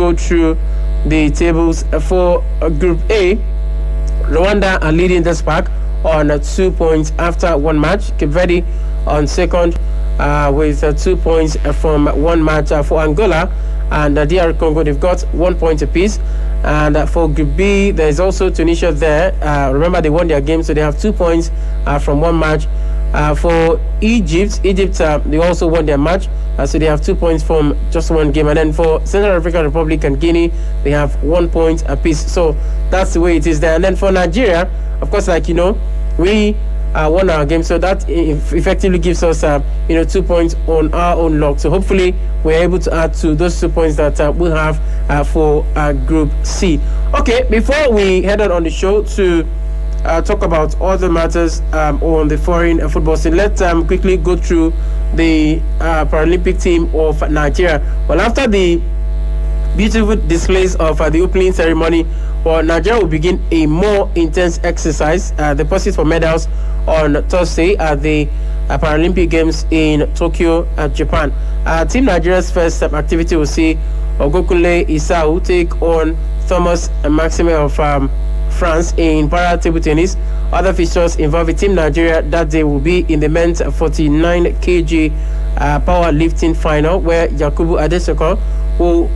go through the tables for Group A. Rwanda are leading this pack on 2 points after one match. Cape Verde on second with 2 points from one match. For Angola and DR Congo, they've got 1 point apiece. And for Group B, there's also Tunisia there. Remember, they won their game, so they have 2 points from one match. For Egypt, they also won their match, so they have 2 points from just one game. And then for Central African Republic and Guinea, they have 1 point apiece. So that's the way it is there. And then for Nigeria, of course, like we won our game, so that effectively gives us 2 points on our own log. So hopefully we're able to add to those 2 points that we have for Group C. Okay, before we head on the show to talk about other matters on the foreign football scene, let's quickly go through the Paralympic team of Nigeria. Well, after the beautiful displays of the opening ceremony, Nigeria will begin a more intense exercise. The pursuit for medals on Thursday at the Paralympic Games in Tokyo, Japan. Team Nigeria's first activity will see Ogokunle Isau take on Thomas Maxime of France in para table tennis. Other features involving Team Nigeria that day will be in the men's 49 kg powerlifting final, where Yakubu Adesoko will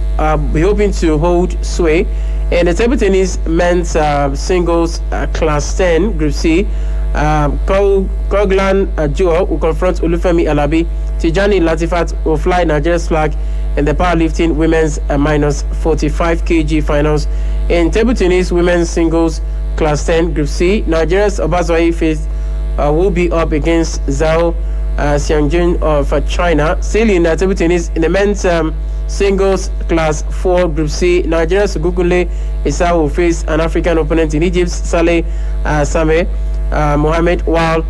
be hoping to hold sway. In the table tennis men's singles class 10 Group C, Koglan Ajo will confront Olufemi Alabi. Tijani Latifat will fly Nigeria's flag in the powerlifting women's minus 45 kg finals. In table tennis women's singles class 10 Group C, Nigeria's Obazoyi Faith will be up against Zhao Xiangjun of China. Still in table tennis, in the men's singles class 4 Group C, Nigeria's Ogokunle Isau will face an African opponent in Egypt's Saleh Sameh Mohammed, while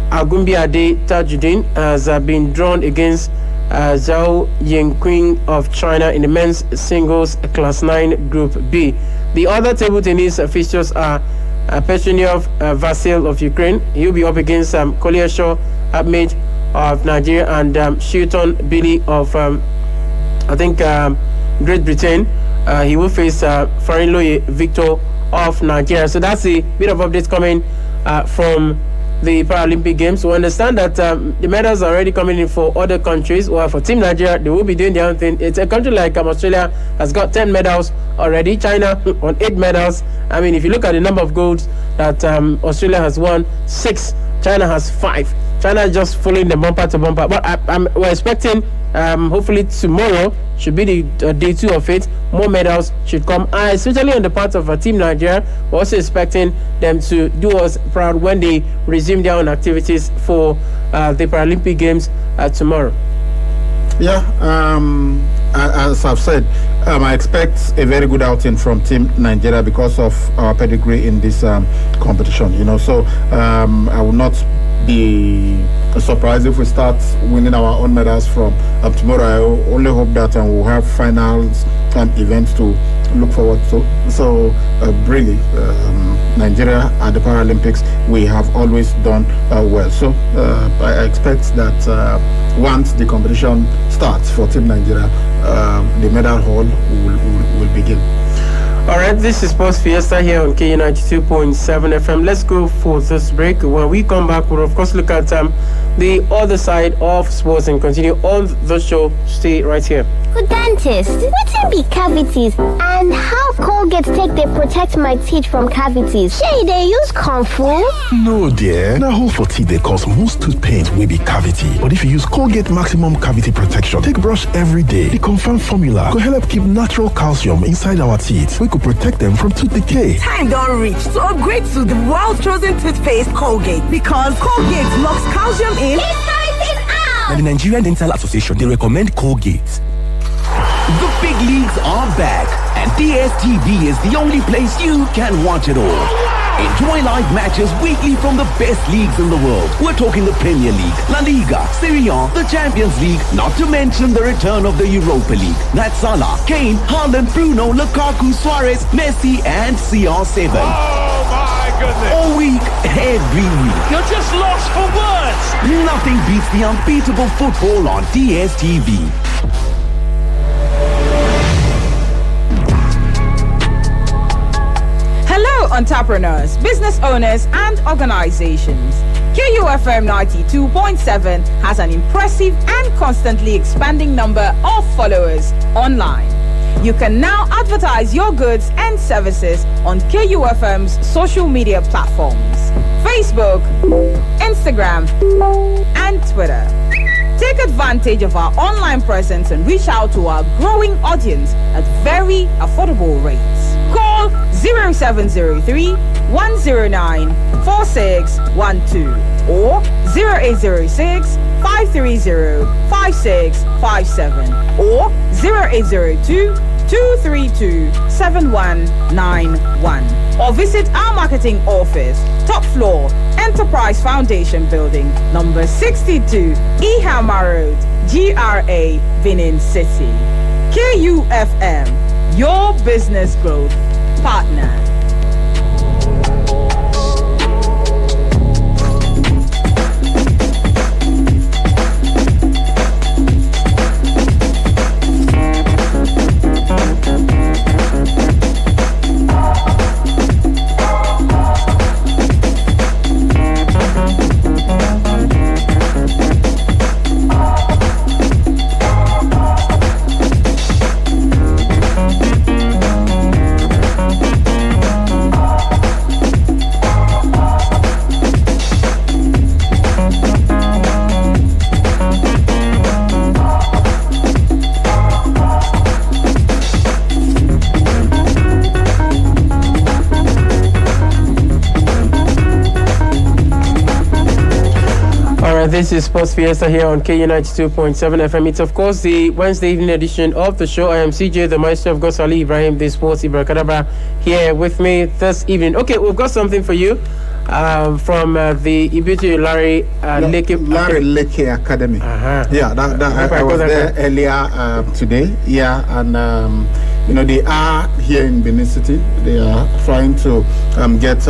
Agumbiade Tajuddin has been drawn against Zhao Yingqing of China in the men's singles class 9 Group B. The other table tennis fixtures are Petronyov Vasil of Ukraine. He'll be up against Koleosho Ahmed of Nigeria and Shilton Billy of Great Britain. He will face Farinloye Victor of Nigeria. So that's a bit of updates coming from the Paralympic Games. We understand that the medals are already coming in for other countries. Or for Team Nigeria, they will be doing their own thing. It's a country like Australia has got 10 medals already. China on 8 medals. I mean, if you look at the number of golds that Australia has won, 6. China has 5. China is just following the bumper to bumper. But we're expecting, hopefully tomorrow should be the day 2 of it. More medals should come, especially on the part of Team Nigeria. We're also expecting them to do us proud when they resume their own activities for the Paralympic Games tomorrow. Yeah, as I've said, I expect a very good outing from Team Nigeria because of our pedigree in this competition. So I will not be surprised if we start winning our own medals from tomorrow. I only hope that we'll have finals and events to look forward to. So really, Nigeria at the Paralympics, we have always done well. So I expect that once the competition starts for Team Nigeria, the medal haul will begin. All right, this is Sports Fiesta here on KU92.7 FM. Let's go for this break. When we come back, we'll of course look at the other side of sports and continue on the show. Stay right here. Good dentist, what can be cavities and how Colgate take they protect my teeth from cavities? Say they use Kung Fu? No dear, na hole for teeth they cause most tooth pain will be cavity. But if you use Colgate Maximum Cavity Protection, take brush every day. The confirmed formula could help keep natural calcium inside our teeth. We could protect them from tooth decay. Time don't reach to upgrade to the world's chosen toothpaste Colgate, because Colgate locks calcium in. Keep cavities out! Now the Nigerian Dental Association, they recommend Colgate. The big leagues are back, and DSTV is the only place you can watch it all. Enjoy live matches weekly from the best leagues in the world. We're talking the Premier League, La Liga, Serie A, the Champions League, not to mention the return of the Europa League. That's Salah, Kane, Haaland, Bruno, Lukaku, Suarez, Messi, and CR7. Oh my goodness! All week, every week. You're just lost for words! Nothing beats the unbeatable football on DSTV. entrepreneurs, business owners, and organizations. KUFM 92.7 has an impressive and constantly expanding number of followers online. You can now advertise your goods and services on KUFM's social media platforms: Facebook, Instagram, and Twitter. Take advantage of our online presence and reach out to our growing audience at very affordable rates. Call 0703 109 4612 or 0806 530 5657 or 0802 232 7191 or visit our marketing office, top floor, Enterprise Foundation Building, number 62, Ihama Road, GRA, Benin City. KUFM, your business growth partner. This is Sports Fiesta here on KU 92.7 FM. It's, of course, the Wednesday evening edition of the show. I am CJ, the maestro of Gosali Ibrahim, the sports Ibrahim here with me this evening. Okay, we've got something for you from the Ibitu Larry Leke Academy. Yeah, I was there earlier today. Yeah, and they are here in Benin City. They are trying to get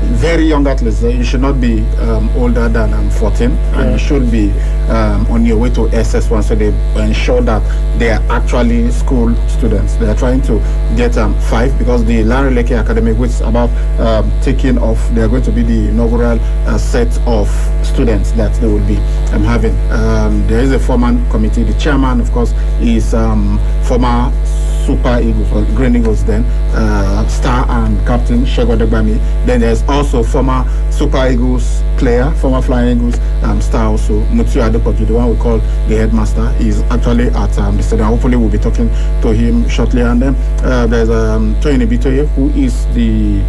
very young athletes. You should not be older than 14, and you should be on your way to SS1, so they ensure that they are actually school students. They are trying to get 5, because the Larry Leke Academy, which is about taking off, they are going to be the inaugural set of students that they will be having. There is a former committee. The chairman, of course, is former Super Eagles, or Green Eagles then, star and captain Segun Odegbami. Then there's also former Super Eagles player, former Flying Eagles star also, Mutiu Adepoju, the one we call the headmaster. Is actually at the stadium. Hopefully we'll be talking to him shortly. And then there's Toyin Ibitoye, who is the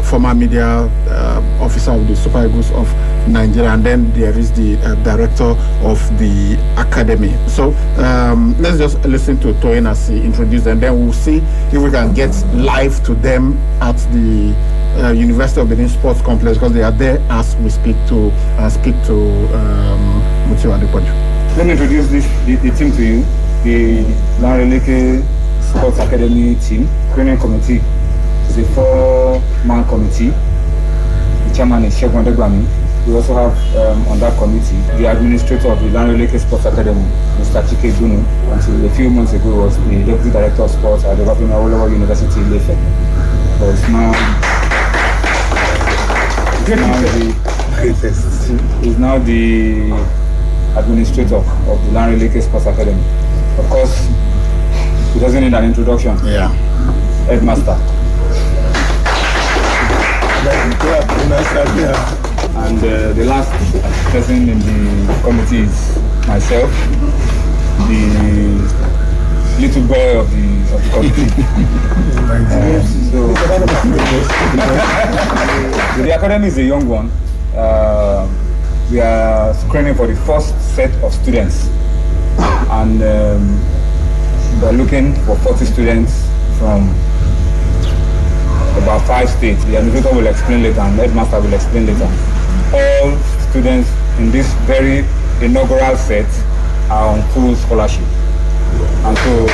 former media officer of the Super Eagles of Nigeria, and then there is the director of the academy. So let's just listen to Toyin as he introduced them, then we'll see if we can get live to them at the University of Benin Sports Complex, because they are there as we speak to Mutiu Adepoju. Let me introduce the team to you. The Larry Leke Sports Academy team, training committee. It's a 4-man committee. The chairman is Segun Odegbami. We also have on that committee the administrator of the Larry Leke Sports Academy, Mr. Chike Bunu, until a few months ago was the deputy director of sports at the Babin Awolowo University, Ilefe. So it's now the administrator of the Larry Leke Sports Academy. Of course, he doesn't need an introduction. Yeah. Headmaster. And the last person in the committee is myself, the little boy of the committee. The academy is a young one. We are screening for the first set of students, and we are looking for 40 students from about 5 states. The administrator will explain later, and the headmaster will explain later. All students in this very inaugural set are on full scholarship, and so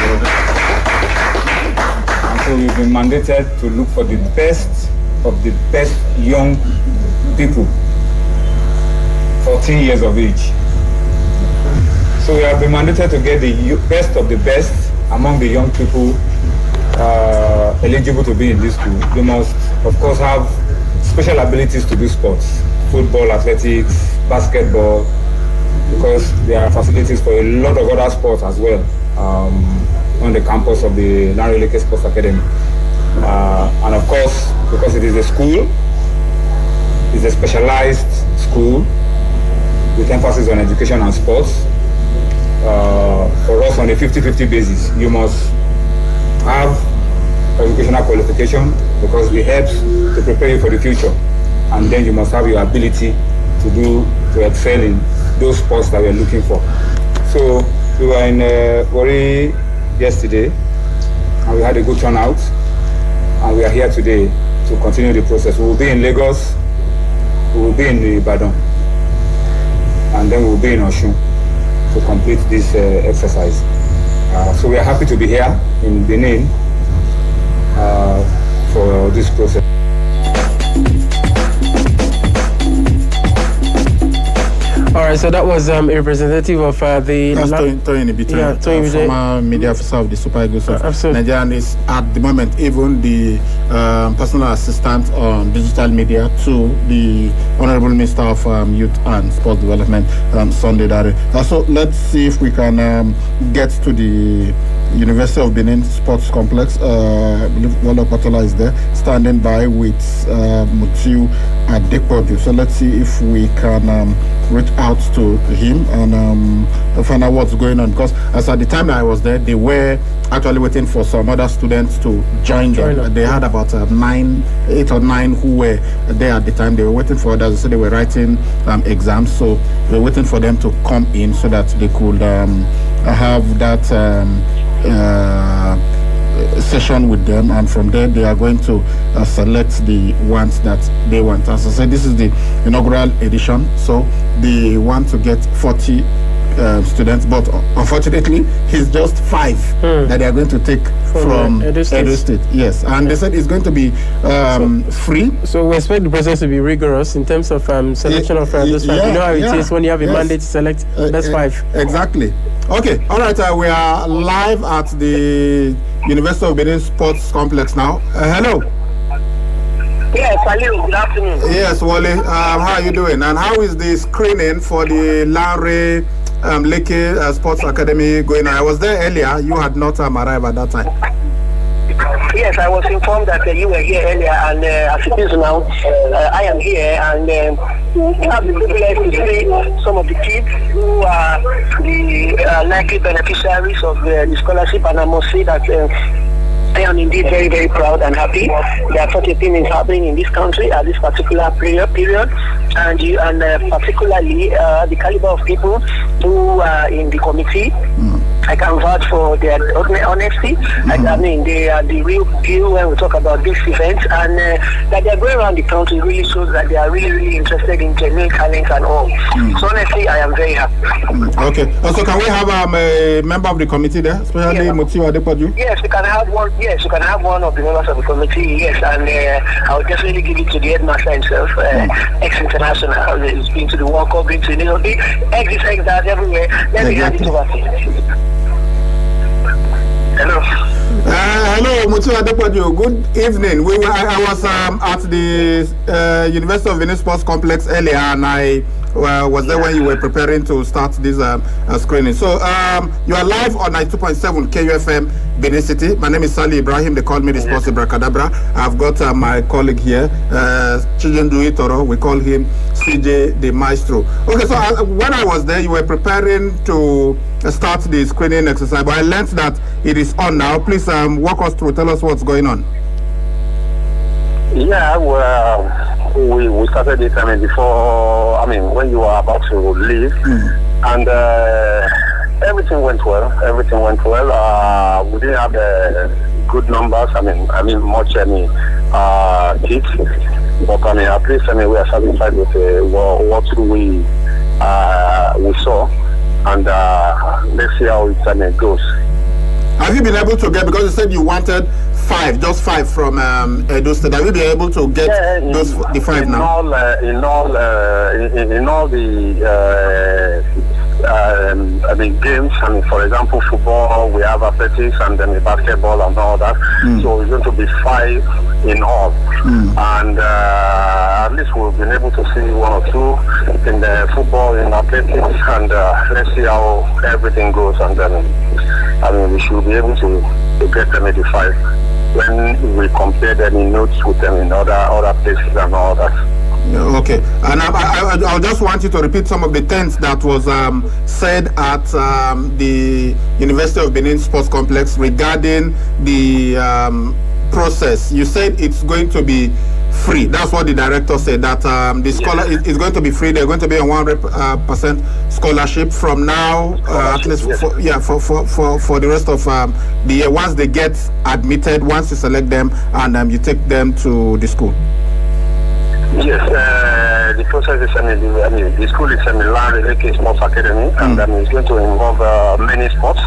we've been mandated to look for the best of the best young people, 14 years of age. So we have been mandated to get the best of the best among the young people eligible to be in this school, they must, of course, have special abilities to do sports, football, athletics, basketball, because there are facilities for a lot of other sports as well on the campus of the Lanreleke Sports Academy. And of course, because it is a school, it's a specialized school with emphasis on education and sports. For us, on a 50-50 basis, you must have educational qualification because it helps to prepare you for the future, and then you must have your ability to excel in those sports that we are looking for. So we were in Warri yesterday, and we had a good turnout, and we are here today to continue the process. We will be in Lagos, we will be in Ibadan, and then we will be in Osun to complete this exercise. So we are happy to be here in Benin for this process. All right, so that was a representative of the... That's Toyin Ibite, former media officer of the Super Eagles of Nigeria, and is at the moment even the personal assistant on digital media to the Honorable Minister of Youth and Sports Development, Sunday Dare. So let's see if we can get to the University of Benin Sports Complex. I believe Walla Patola is there, standing by with Mutiu Adepoju. So let's see if we can reach out to him and find out what's going on. Because as at the time that I was there, they were actually waiting for some other students to join them. They had about 8 or 9 who were there at the time. They were waiting for others, so they were writing exams. So they were waiting for them to come in so that they could have that session with them, and from there they are going to select the ones that they want. As I said, this is the inaugural edition, so they want to get 40 students, but unfortunately it's just 5 that they are going to take from Edo State. Yes, and they said it's going to be free. So we expect the process to be rigorous in terms of selection of those 5. You know how it is when you have a mandate to select best 5. Exactly. Okay, all right, we are live at the University of Benin Sports Complex now. Hello. Yes, hello, good afternoon. Yes, Wale, how are you doing? And how is the screening for the Lanreleke Sports Academy going on? I was there earlier, you had not arrived at that time. Yes, I was informed that you were here earlier, and as it is now, I am here, and I have the privilege to see some of the kids who are the likely beneficiaries of the scholarship, and I must say that I am indeed very, very proud and happy that such a thing is happening in this country at this particular period, and particularly the caliber of people who are in the committee. I can vouch for their honesty. I mean, they are the real deal when we talk about this event, and that they are going around the country really shows that they are really, really interested in genuine talent and all. So honestly, I am very happy. Okay. Also, can we have a member of the committee there, especially Mutiu Adepoju? Yes, we can have one. Yes, we can have one of the members of the committee. Yes, and I will definitely give it to the headmaster himself, ex-international. He's been to the World Cup, been to ex-that everywhere. Let me hand it over to you. Hello. Hello, Mutiu Adepoju. Good evening. I was at the University of Benin Sports Complex earlier, and I was there when you were preparing to start this screening. So you are live on 92.7 KUFM Benin City. My name is Sali Ibrahim. They call me the Sports Abracadabra. I've got my colleague here, Chijendu Itoro. We call him CJ the Maestro. Okay, so when I was there, you were preparing to start the screening exercise, but I learned that it is on now. Please walk us through. Tell us what's going on. Yeah, well, we started it. I mean, before. I mean, when you were about to leave, and everything went well. Everything went well. We didn't have good numbers. I mean, much kids. But I mean, at least we are satisfied with what we saw, and let's see how it goes. Have you been able to get, because you said you wanted 5, just 5 from Edo State, have you been able to get the 5 now? In all the games. For example, football, we have athletics, and then basketball and all that. So it's going to be 5 in all. And at least we've been able to see 1 or 2 in the football, in athletics, and let's see how everything goes. And then, we should be able to get them 85 when we compare them in notes with them in other places and all that. Okay, and I just want you to repeat some of the things that was said at the University of Benin Sports Complex regarding the process. You said it's going to be free. That's what the director said, that the scholar is going to be free. They're going to be on 100% scholarship from now, at least for the rest of the year. Once they get admitted, once you select them and you take them to the school. Yes, the process is, the school is a Lanreleke Sports Academy, and it's going to involve many sports.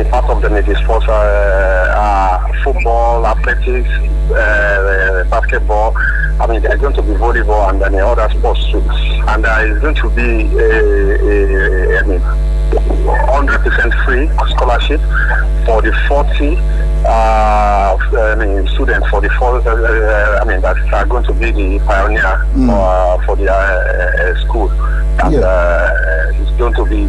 Part of them, the sports are football, athletics, basketball. There's going to be volleyball and then other sports too. And it's going to be 100% free scholarship for the 40 students, for the 4 that are going to be the pioneer for the school. And it's going to be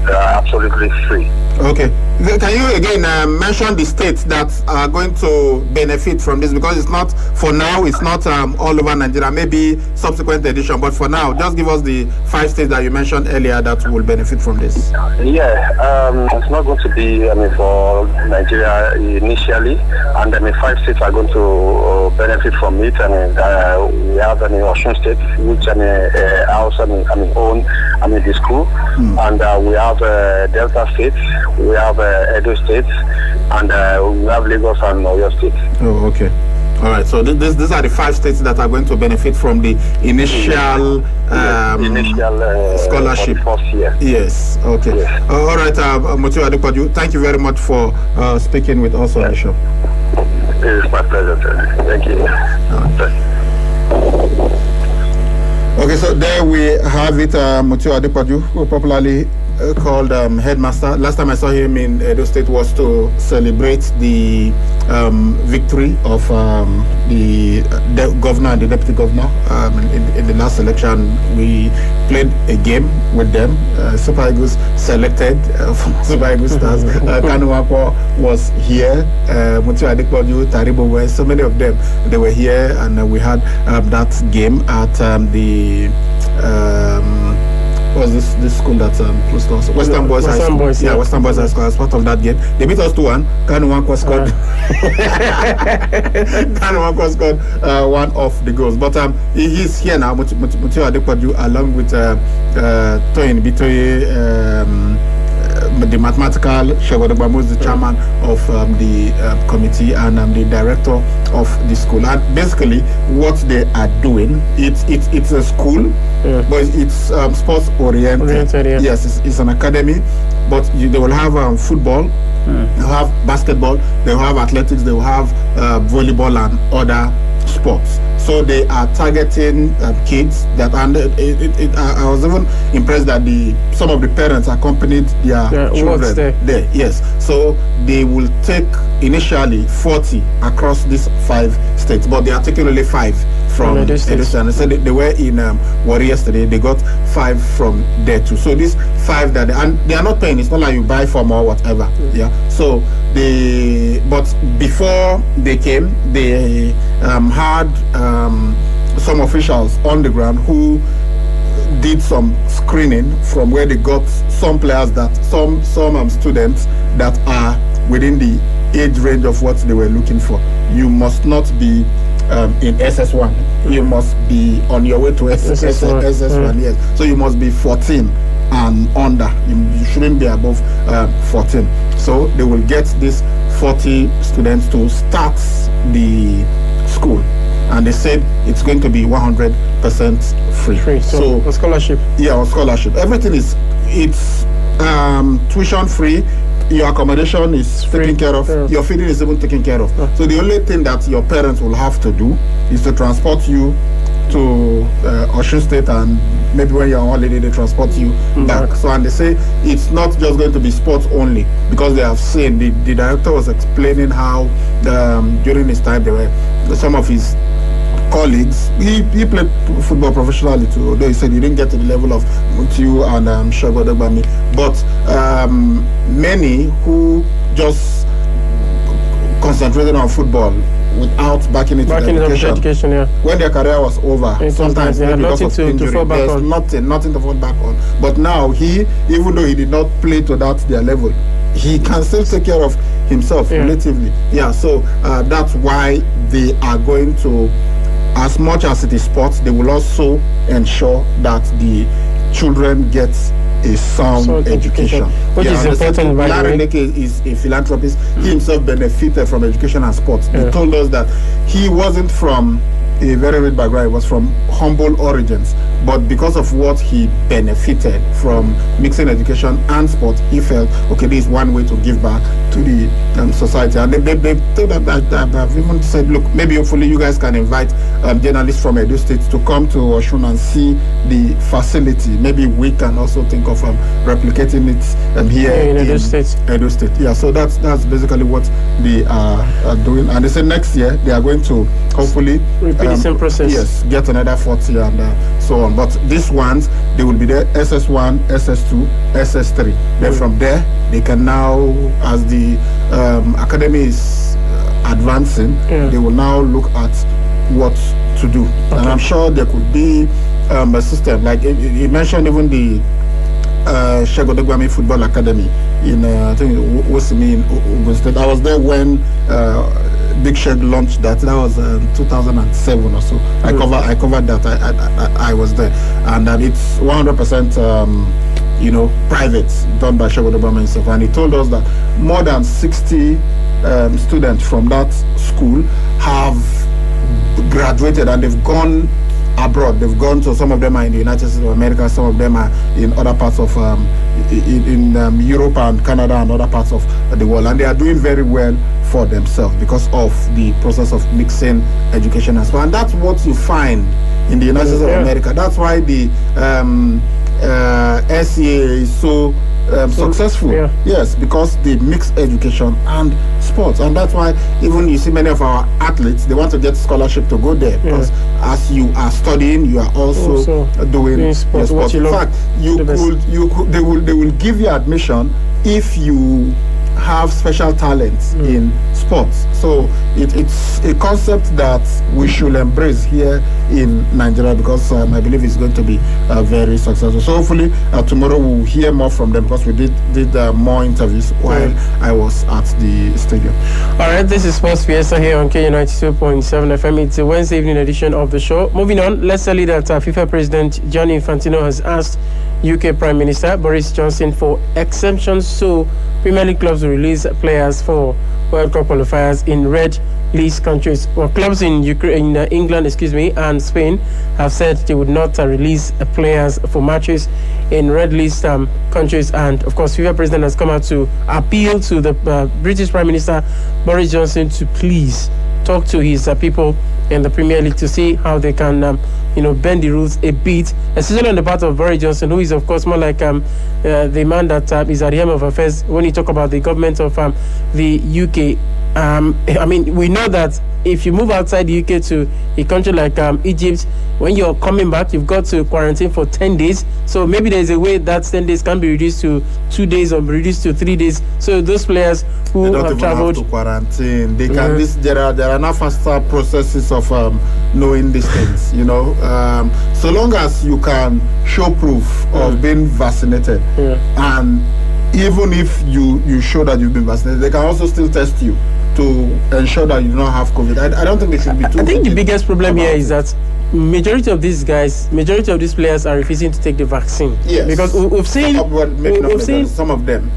absolutely free. Okay. Can you again mention the states that are going to benefit from this? Because it's not, for now, it's not all over Nigeria, maybe subsequent edition, but for now, just give us the 5 states that you mentioned earlier that will benefit from this. It's not going to be for Nigeria initially, and 5 states are going to benefit from it. We have Osun State, which own the school, and we have Delta State, we have Edo State, and we have Lagos and Oyo State. Oh, okay. All right. So these are the 5 states that are going to benefit from the initial scholarship. For the first year. Yes. Okay. Yes. All right, Mutiu Adepoju, thank you very much for speaking with us on the show. It is my pleasure. Thank you. Okay, so there we have it. Mutiu Adepoju, who popularly called headmaster. Last time I saw him in Edo State was to celebrate the victory of the governor and the deputy governor in the last election. We played a game with them. Super Eagles selected from Super Eagles Stars. Kanu Nwankwo was here. Mutiu Adepoju, Taribo West, so many of them, they were here, and we had that game at the was this school that close to us? Western Boys High School. Western Boys High School. As part of that game, they beat us 2-1. Kanu Nwankwo scored. Kanu Nwankwo scored 1 of the goals. But he's here now, Mutiu Adepoju, along with Toyin Bitoye, the mathematical Shegodogbamu is the chairman of the committee and the director of the school. And basically, what they are doing, it's a school, but it's sports oriented. Yes, it's an academy, but they will have football, they will have basketball, they will have athletics, they will have volleyball and other sports. So they are targeting kids that, and I was even impressed that some of the parents accompanied their children there. Yes, so they will take initially 40 across these 5 states, but they are taking only 5 from Edo State. They said they were in Warri yesterday. They got 5 from there too. So these 5 that they are not paying. It's not like you buy from or whatever. Yeah. So but before they came, they had some officials on the ground who did some screening from where they got some players that some students that are within the age range of what they were looking for. You must not be in SS1. You must be on your way to SS1. Yes. So you must be 14 and under. You shouldn't be above 14. So they will get these 40 students to start the school. And they said it's going to be 100% free. So a scholarship. Yeah, a scholarship. Everything it's tuition free, your accommodation is taken care of, your feeding is even taken care of. So the only thing that your parents will have to do is to transport you to Osun State, and maybe when you're on holiday they transport you back. So, and they say it's not just going to be sports only, because they have seen, the director was explaining how during his time there were some of his colleagues, he played football professionally too, although he said he didn't get to the level of Mutiu and Segun Odegbami, but many who just concentrated on football without backing it with education, when their career was over, sometimes because of injury, there's nothing to fall back on. But now even though he did not play to their level, he can still take care of himself relatively. So that's why they are going to, as much as it is sports, they will also ensure that the children get a sound education, which is important. Larry Neke is a philanthropist. He himself benefited from education and sports. He told us that he wasn't from a very rich background, he was from humble origins, but because of what he benefited from mixing education and sports, he felt, okay, this is one way to give back to the society. And they told that I've even said, look, maybe hopefully you guys can invite journalists from Edo State to come to Osun and see the facility. Maybe we can also think of replicating it here in Edo State. Edo State. So that's basically what they are doing. And they said next year they are going to hopefully repeat the same process. Yes, get another 40 and so on. But these ones, they will be there SS1, SS2, SS3. Then from there, they can now, as the academy is advancing, they will now look at what to do. And I'm sure there could be a system, like he mentioned even the Segun Odegbami Football Academy in I think Wosimi in Ogun State. I was there when Big Shed launched that. That was 2007 or so. I covered that. I was there, and it's 100% private, done by Segun Odegbami himself. And he told us that more than 60 students from that school have graduated and they've gone abroad. They've gone to, some of them are in the United States of America, some of them are in other parts of in Europe and Canada and other parts of the world, and they are doing very well for themselves because of the process of mixing education and sport. And that's what you find in the United States of America. That's why the SCA is so successful. Yes, because they mix education and sports, and that's why even you see many of our athletes, they want to get scholarship to go there, because as you are studying, you are also doing sports. In fact, they will give you admission if you have special talents in sports. So it's a concept that we should embrace here in Nigeria, because I believe it's going to be very successful. So hopefully tomorrow we'll hear more from them, because we did more interviews while I was at the stadium. All right, this is Sports Fiesta here on KU92.7 FM. It's a Wednesday evening edition of the show. Moving on, let's tell you that FIFA President Gianni Infantino has asked UK Prime Minister Boris Johnson for exemptions so Premier League clubs will release players for World Cup qualifiers in red list countries. Well, clubs in England, and Spain have said they would not release players for matches in red list countries. And of course, FIFA President has come out to appeal to the British Prime Minister Boris Johnson to please talk to his people in the Premier League to see how they can bend the rules a bit, especially on the part of Boris Johnson, who is of course more like the man that is at the helm of affairs when you talk about the government of the UK. I mean, we know that if you move outside the UK to a country like Egypt, when you're coming back, you've got to quarantine for 10 days. So maybe there's a way that 10 days can be reduced to 2 days or reduced to 3 days. So those players who have traveled to quarantine, they can. There are now faster processes of knowing these things. So long as you can show proof of being vaccinated, and even if you show that you've been vaccinated, they can also still test you to ensure that you don't have COVID. I don't think they should be too. I think the biggest problem here is that majority of these players are refusing to take the vaccine. Yes. Because we've seen some of them.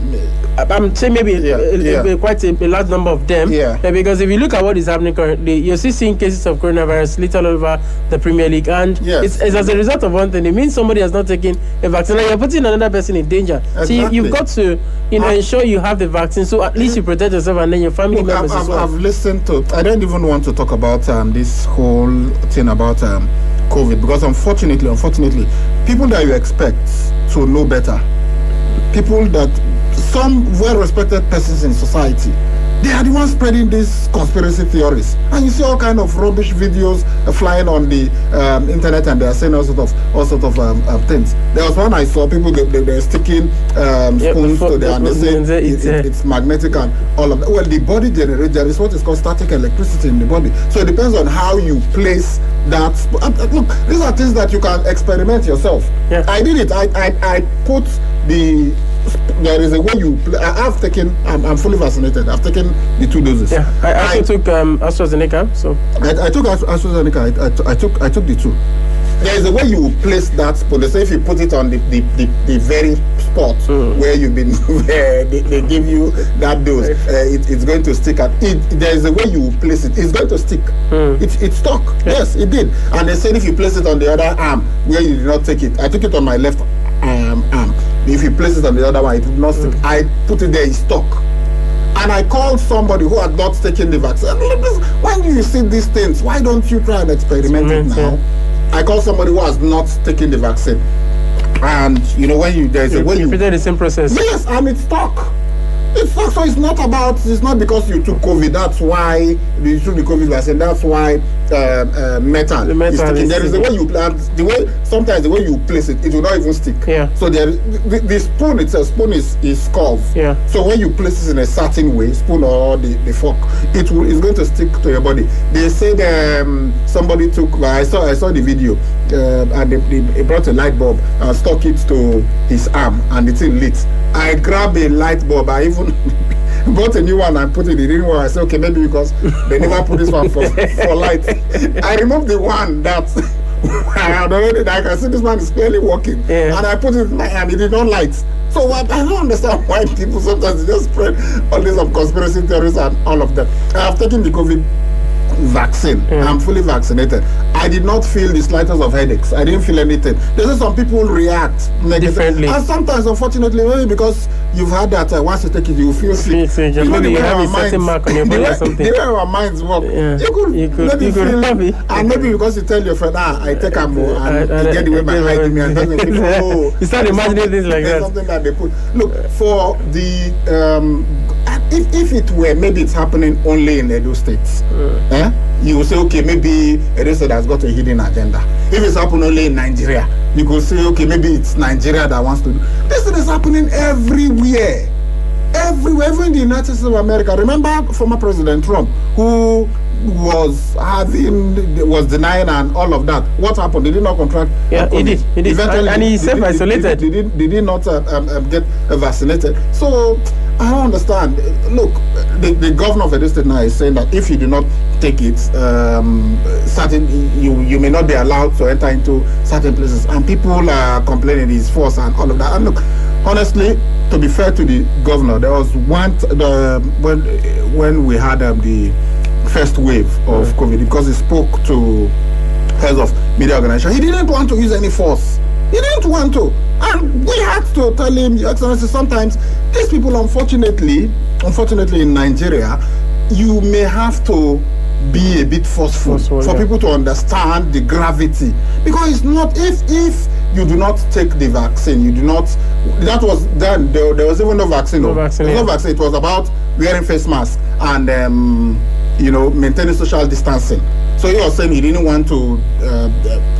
I'm saying maybe quite a large number of them. Yeah. Because if you look at what is happening currently, you're still seeing cases of coronavirus little over the Premier League, and it's as a result of one thing. It means somebody has not taken a vaccine, and you're putting another person in danger. Exactly. So you've got to ensure you have the vaccine, so at least you protect yourself and then your family members as well. I've listened to. I don't even want to talk about this whole thing about COVID, because unfortunately, people that you expect to know better, people that some well-respected persons in society, they are the ones spreading these conspiracy theories, and you see all kind of rubbish videos flying on the internet, and they are saying all sort of things. There was one I saw, people they're sticking spoons to their, and they say it's magnetic and all of that. Well, the body generates, there is what is called static electricity in the body, so it depends on how you place that. Look, these are things that you can experiment yourself. I did it. I put the. There is a way you play. I'm fully vaccinated. I've taken the 2 doses. Yeah, I also took AstraZeneca. So I took AstraZeneca. I took the 2. There is a way you place that spoon. They say if you put it on the very spot where you've been, where they give you that dose, it's going to stick. There is a way you place it. It's going to stick. It stuck. Yes, it did. And they said if you place it on the other arm where you did not take it. I took it on my left arm. If you place it on the other one, it would not stick. I put it there, it stuck. And I called somebody who had not taken the vaccine. When you see these things, why don't you try and experiment it now? I called somebody who has not taken the vaccine. And when there's a way you repeated the same process. Yes, and it stuck. It's not, so it's not because you took COVID, that's why you took the COVID vaccine, that's why metal is sticking. There is a way you plant, sometimes the way you place it, it will not even stick. Yeah. So the spoon itself, is curved. Yeah. So when you place it in a certain way, spoon or the fork, it's going to stick to your body. They said somebody took, I saw the video, and they brought a light bulb and stuck it to his arm, and the thing lit. I grabbed a light bulb, I even bought a new one and put it in the new one. I said, okay, maybe because they never put this one for light. I removed the one that I can see this one is clearly working. And I put it in my hand, it did not light. So I don't understand why people sometimes just spread all these conspiracy theories and all of that. I have taken the COVID vaccine. I'm fully vaccinated. I did not feel the slightest of headaches. I didn't feel anything. They say some people react negatively, and sometimes, unfortunately, maybe because you've had that once you take it, you feel sick. Maybe you have a certain mark on your body or something. The way our minds work, you could feel it. And maybe because you tell your friend, I take a more, and you get away by hiding me, and doesn't feel. You start imagining things like that. Something that they put. Look, for the if it were, maybe it's happening only in Edo states. You will say, okay, maybe Edo State has got a hidden agenda. If it's happening only in Nigeria, you could say, okay, maybe it's Nigeria that wants to do. This thing is happening everywhere. Everywhere, even in the United States of America. Remember former President Trump, who was denying and all of that. What happened? Did he not contract? Yeah, he did. Eventually, and he's self-isolated. Did he not get vaccinated? So I don't understand. Look, the governor of Edo State now is saying that if you do not take it, you may not be allowed to enter into certain places, and people are complaining it's force and all of that. And look, honestly, to be fair to the governor, there was when we had the first wave of COVID, because he spoke to heads of media organization, he didn't want to use any force. He didn't want to. And we had to tell him, Your Excellency, sometimes these people, unfortunately in Nigeria, you may have to be a bit forceful for people to understand the gravity. Because it's not, if you do not take the vaccine, you do not, that was then, there was even no vaccine. No vaccine. It was about wearing face masks and maintaining social distancing. So he was saying he didn't want to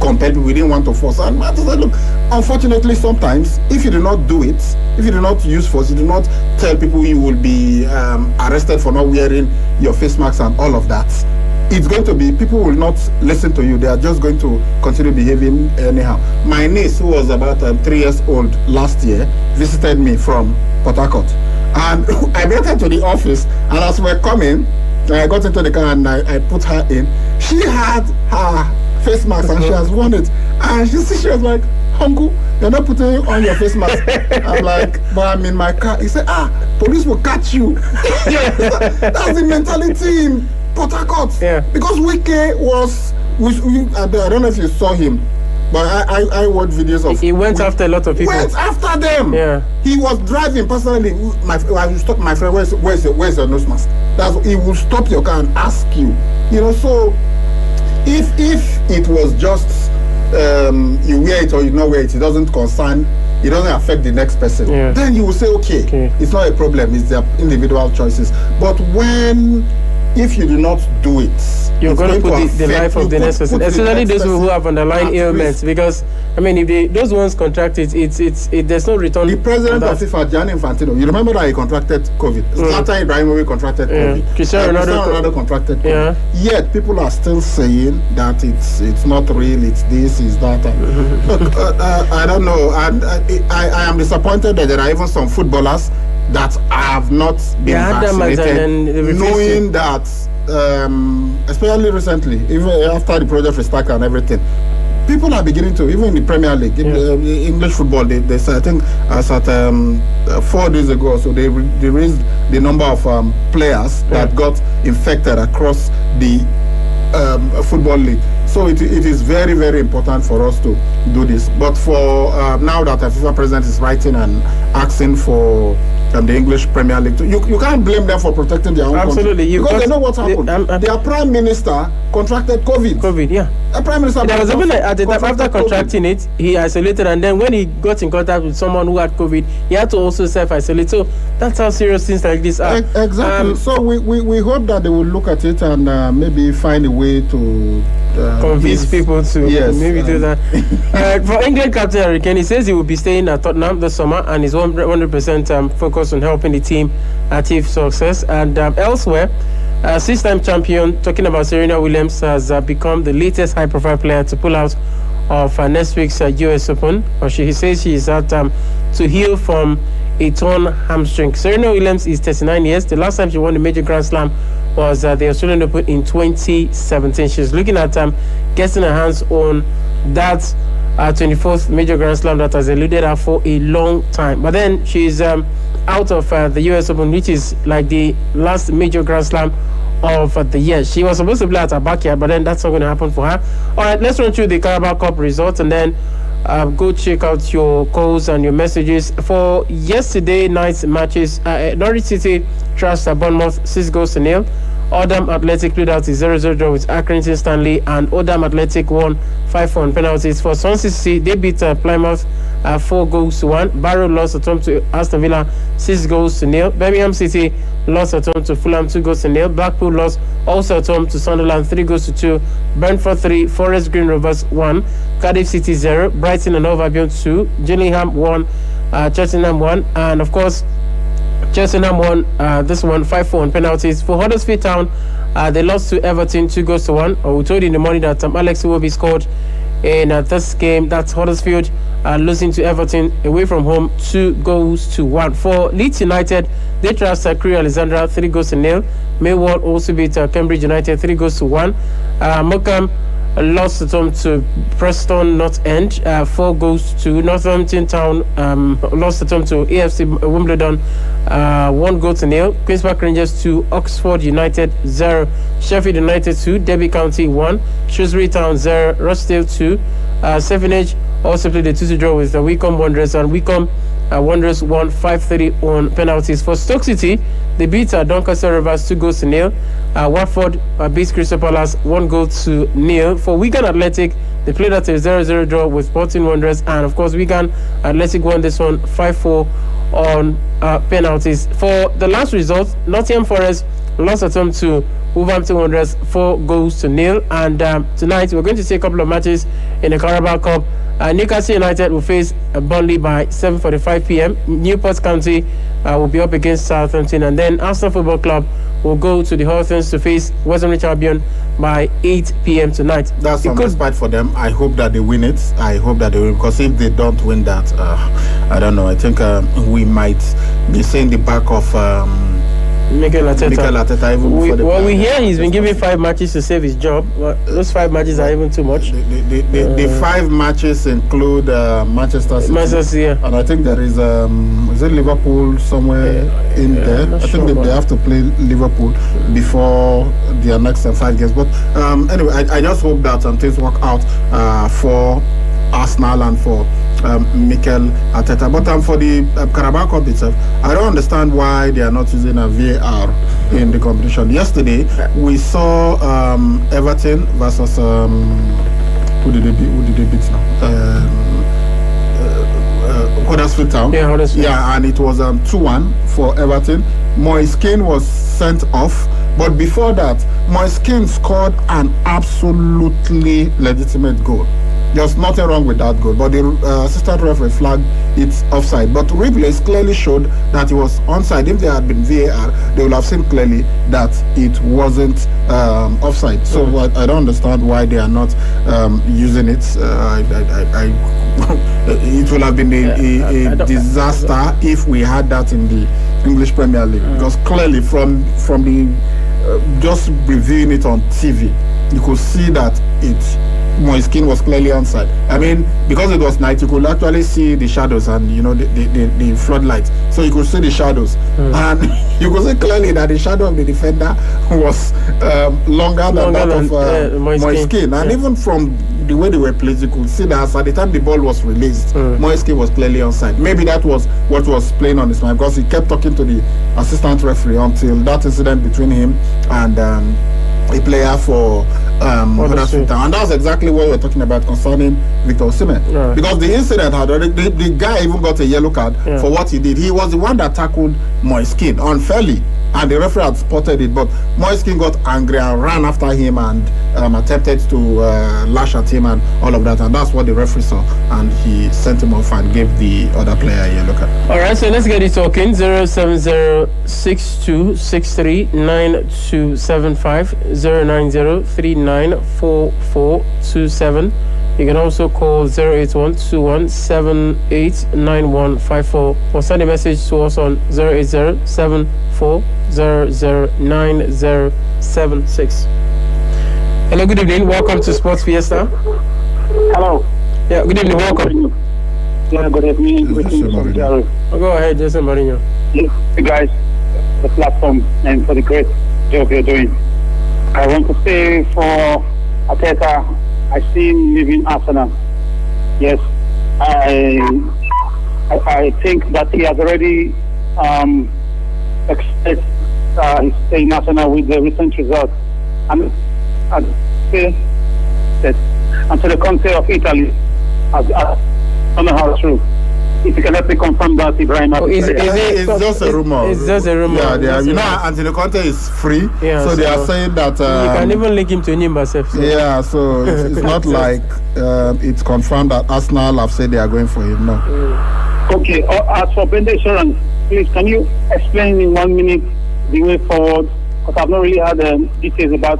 compel people, he didn't want to force. And I said, look, unfortunately, sometimes if you do not do it, if you do not use force, you do not tell people you will be arrested for not wearing your face masks and all of that, it's going to be, people will not listen to you. They are just going to continue behaving anyhow. My niece, who was about 3 years old last year, visited me from Port Harcourt. And I met her to the office, and as we're coming, I got into the car and I put her in. She had her face mask and she has worn it. And she was like, Uncle, you're not putting on your face mask. I'm like, but I'm in my car. He said, police will catch you. That's the mentality in Port Harcourt. Yeah. Because Wike was, I don't know if you saw him, but I watched videos of. He went after a lot of people. Went after them. Yeah. He was driving personally. I will stop my friend. Where's your nose mask? He will stop your car and ask you. So if it was just you wear it or you not wear it, it doesn't affect the next person. Yeah. Then you will say, okay, it's not a problem. It's their individual choices. But if you do not do it, you're going to put the life of the next person, especially those who have underlying ailments. Because if those ones contract it, there's no return. The president of FIFA, Gianni Infantino, you remember that he contracted COVID. Zlatan Ibrahimovic contracted COVID. Cristiano Ronaldo contracted COVID. Yet people are still saying that it's not real. It's this, it's that. Look, I don't know. I am disappointed that there are even some footballers that have not been vaccinated, knowing that, especially recently, even after the project restart and everything, people are beginning to, even in the Premier League, English football, they said, I think as at 4 days ago, so they raised the number of players that got infected across the football league. So it is very, very important for us to do this. But for now that the FIFA president is writing and asking for the English Premier League, you can't blame them for protecting their own country. Because they know what happened. Their prime minister contracted COVID. Yeah. The prime minister. There was even at the time after contracting it, he isolated, and then when he got in contact with someone who had COVID, he had to also self-isolate. So that's how serious things like this are. Exactly. So we hope that they will look at it and maybe find a way to convince people to maybe do that. For England captain Harry Kane, he says he will be staying at Tottenham this summer and is 100% focused on helping the team achieve success. And elsewhere, six-time champion, talking about Serena Williams, has become the latest high-profile player to pull out of next week's US Open. He says she is out to heal from a torn hamstring. Serena Williams is 39 years. The last time she won the major Grand Slam was the Australian Open in 2017. She's looking at getting her hands on that 24th major Grand Slam that has eluded her for a long time. But then she's out of the US Open, which is like the last major Grand Slam of the year. She was supposed to play at her backyard, but then that's not going to happen for her. All right, let's run through the Carabao Cup results and then go check out your calls and your messages. For yesterday night's matches, Norwich City trashed Bournemouth 6-0. Oldham Athletic played out a 0-0 draw with Accrington Stanley, and Oldham Athletic won 5-4 on penalties. For Swansea City, they beat Plymouth 4-1. Barrow lost at home to Aston Villa 6-0. Birmingham City lost at home to Fulham 2-0. Blackpool lost also at home to Sunderland 3-2. Brentford 3, Forest Green Rovers 1. Cardiff City 0. Brighton and Hove Albion 2. Gillingham 1. Cheltenham 1. And of course, Cheltenham won this one 5-4 on penalties. For Huddersfield Town, they lost to Everton 2-1. We told you in the morning that Alex Iwobi scored in this game. That's Huddersfield losing to Everton away from home 2-1. For Leeds United, they trashed Crewe Alexandra 3-0. Millwall also beat Cambridge United 3-1. Morecambe lost at home to Preston North End 4-2. Northampton Town lost at home to AFC Wimbledon 1-0. Queen's Park Rangers 2, Oxford United 0, Sheffield United 2, Derby County 1, Shrewsbury Town 0, Rochdale 2. Stevenage also played a 2-2 draw with the Wycombe Wanderers, and Wycombe Wanderers won 5-3 on penalties. For Stoke City, they beat Doncaster Rovers 2-0. Watford beat Crystal Palace 1-0. For Wigan Athletic, they played at a 0-0 draw with Bolton Wanderers, and of course Wigan Athletic won this one 5-4 on penalties. For the last result, Nottingham Forest lost at home to Wolverhampton Wanderers 4-0. And tonight we're going to see a couple of matches in the Carabao Cup. Newcastle United will face Burnley by 7:45 p.m. Newport County will be up against Southampton, and then Arsenal Football Club will go to the Hawthorns to face West Bromwich Albion by 8 p.m. tonight. That's some respite for them. I hope that they win it. I hope that they will, because if they don't win that, I don't know. I think we might be seeing the back of Mikel Arteta. Even what we hear, he's been given 5 matches to save his job. Well, those 5 matches are even too much. The 5 matches include Manchester City. Yeah. And I think there is it Liverpool somewhere in there? I think they have to play Liverpool before their next 5 games. But anyway, I just hope that things work out for Arsenal and for Mikel Arteta. But for the Carabao Cup itself, I don't understand why they are not using a VAR in the competition. Yesterday, we saw Everton versus who did they beat now? Huddersfield Town. Yeah, Huddersfield. Yeah, and it was 2-1 for Everton. Moise Kean was sent off. But before that, Moise Kean scored an absolutely legitimate goal. There's nothing wrong with that goal, but the assistant referee flagged it offside. But replays clearly showed that it was onside. If there had been VAR, they would have seen clearly that it wasn't offside. So I don't understand why they are not using it. It would have been a disaster if we had that in the English Premier League, because clearly from the just reviewing it on TV, you could see that Moise Kean was clearly onside. I mean, because it was night, you could actually see the shadows and the floodlights, so you could see the shadows, and you could see clearly that the shadow of the defender was longer than that of Moise Kean. And even from the way they were placed, you could see that at the time the ball was released, Moise Kean was clearly onside. Maybe that was what was playing on his mind, because he kept talking to the assistant referee until that incident between him and a player for Huddersfield Town. And that's exactly what we're talking about concerning Victor Osimhen. Because the incident had already, the guy even got a yellow card for what he did. He was the one that tackled Moise Kean unfairly, and the referee had spotted it, but Moise Kean got angry and ran after him and attempted to lash at him and all of that, and that's what the referee saw, and he sent him off and gave the other player a yellow card. Alright, so let's get it talking. 07062639275, 090394427. You can also call 08121789154 or send a message to us on 08074009076. Hello, good evening. Welcome to Sports Fiesta. Hello. Yeah, good evening. Welcome. Yeah, good evening. Go ahead, Jason Mourinho. Yes, you guys, the platform, and for the great job you're doing. I want to say for Arteta, I see him leaving Arsenal. Yes, I think that he has already expressed his stay in Arsenal with the recent results. And I say that until the Conte of Italy, I don't know how true. If you can help me confirm that, Ibrahim. It's just a rumor. It's just a rumor. Yeah, Antonio Conte is free, so they are saying that you can even link him to Nimba. So. Yeah, so it's not like it's confirmed that Arsenal have said they are going for him. No. Okay. As for Bende Insurance, please can you explain in 1 minute the way forward? Because I've not really had details about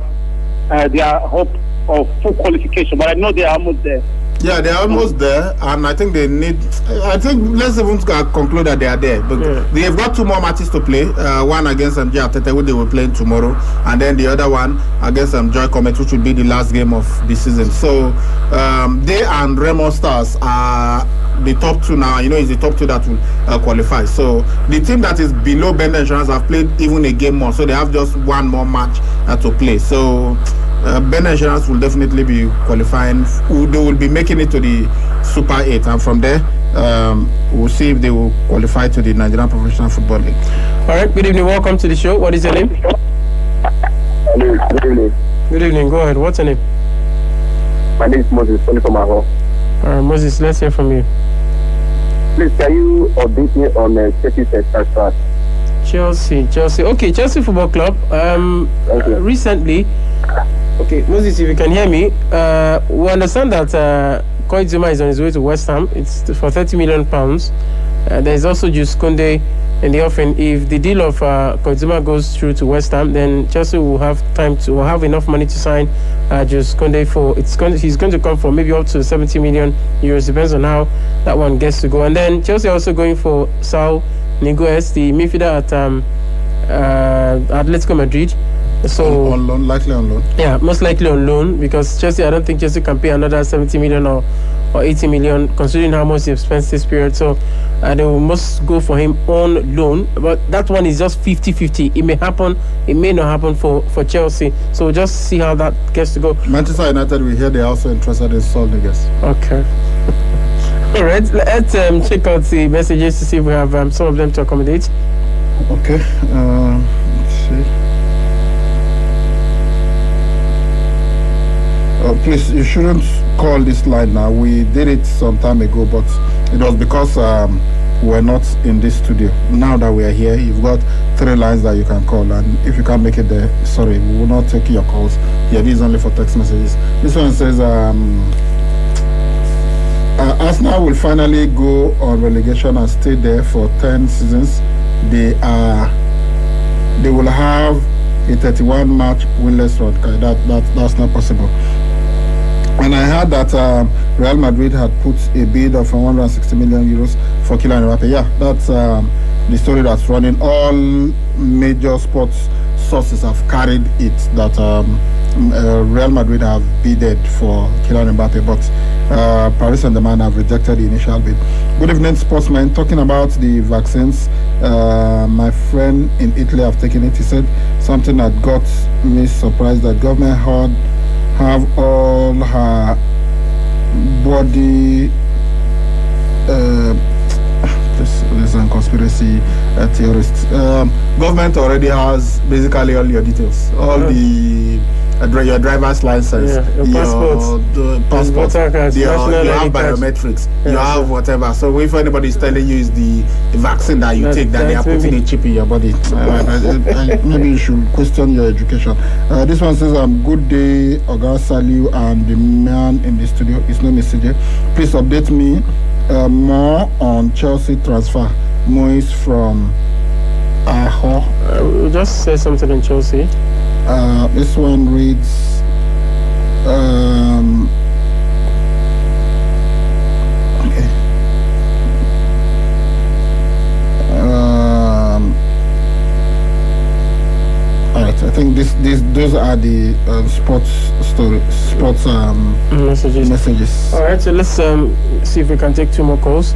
their hope of full qualification, but I know they are almost there. Yeah, they're almost there, and I think they need. I think let's even conclude that they are there. But they've got 2 more matches to play. One against Njia Tete, which they will play tomorrow, and then the other one against Joy Comet, which will be the last game of the season. So they and Remo Stars are the top 2 now. It's the top 2 that will qualify. So the team that is below Bende Insurance have played even a game more, so they have just 1 more match to play. So Bende Insurance will definitely be qualifying. They will be making it to the Super 8, and from there we'll see if they will qualify to the Nigerian Professional Football League. All right, good evening, welcome to the show. What is your name? Good evening. Good evening, go ahead. What's your name? My name is Moses, calling from Aho. All right, Moses, let's hear from you. Please, can you update me on Chelsea's transfer? Chelsea. Okay, Chelsea Football Club. Recently, okay, Moses, if you can hear me, we understand that Koizuma is on his way to West Ham. It's for £30 million. There's also Jules Koundé in the offing. If the deal of Koizuma goes through to West Ham, then Chelsea will have enough money to sign Jules Koundé for. He's going to come for maybe up to €70 million. Depends on how that one gets to go. And then Chelsea are also going for Saul Niguez, the midfielder at Atletico Madrid. So on loan, likely on loan. Yeah, most likely on loan, because Chelsea, I don't think Chelsea can pay another 70 million or 80 million, considering how much they spent this period. So they must go for him on loan. But that one is just 50-50. It may happen, it may not happen for Chelsea. So just see how that gets to go. Manchester United, we hear they're also interested in Saul Niguez. Okay. All right, let's check out the messages to see if we have some of them to accommodate. Okay, let's see. Please, you shouldn't call this line now. We did it some time ago, but it was because we're not in this studio. Now that we are here, you've got 3 lines that you can call, and if you can't make it there, sorry, we will not take your calls. Yeah, this is only for text messages. This one says, Arsenal will finally go on relegation and stay there for 10 seasons. They will have a 31-match winless run. That's not possible. And I heard that Real Madrid had put a bid of 160 million euros for Kylian Mbappe. Yeah, that's the story that's running. All major sports sources have carried it that Real Madrid have bidded for Kylian Mbappe, but Paris Saint-Germain have rejected the initial bid. Good evening, sportsmen. Talking about the vaccines, my friend in Italy have taken it. He said something that got me surprised, that government have all her body this is a conspiracy theorist. Government already has basically all your details, all the your driver's license, your passport, you have biometrics, you have whatever. So if anybody is telling you is the vaccine that you take, that they are putting a chip in your body, maybe you should question your education. This one says, good day, Oga Saliu and the man in the studio. His name is CJ. Please update me more on Chelsea transfer. Moise from Aho. We'll just say something on Chelsea. This one reads, okay. All right, I think those are the sports messages. All right, so let's see if we can take 2 more calls.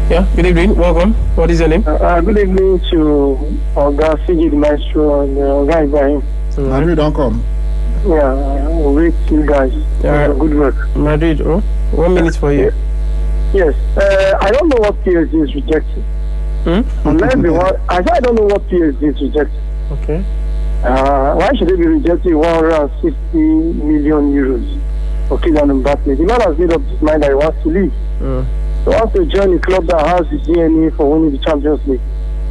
Yeah, good evening, welcome. What is your name? Good evening to Oga Sigid Maestro and Oga Ibrahim. Madrid, don't come. Yeah, I'll wait you guys. Good work. Madrid, 1 minute for you. Yes, I don't know what PSG is rejecting. I don't know what PSG is rejecting. Okay. Why should they be rejecting 160 million euros for Kylian Mbappe? The man has made up his mind that he wants to leave. He wants to join a club that has the DNA for winning the Champions League.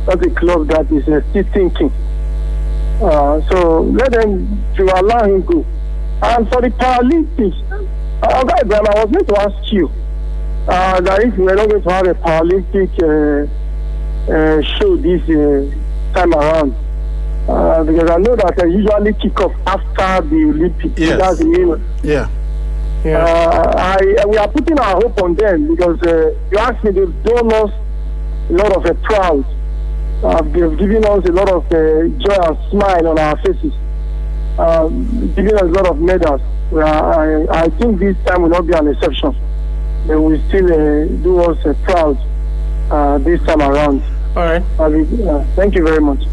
That's a club that is still thinking. So let them to allow him go. And for the Paralympics, I was going to ask you that if we are not going to have a Paralympic show this time around, because I know that they usually kick off after the Olympics. Yes. That's the name. Yeah. We are putting our hope on them because you asked me, they've done us a lot of proud. They've given us a lot of joy and smile on our faces, giving us a lot of medals. I think this time will not be an exception. They will still do us proud this time around. All right. Thank you very much.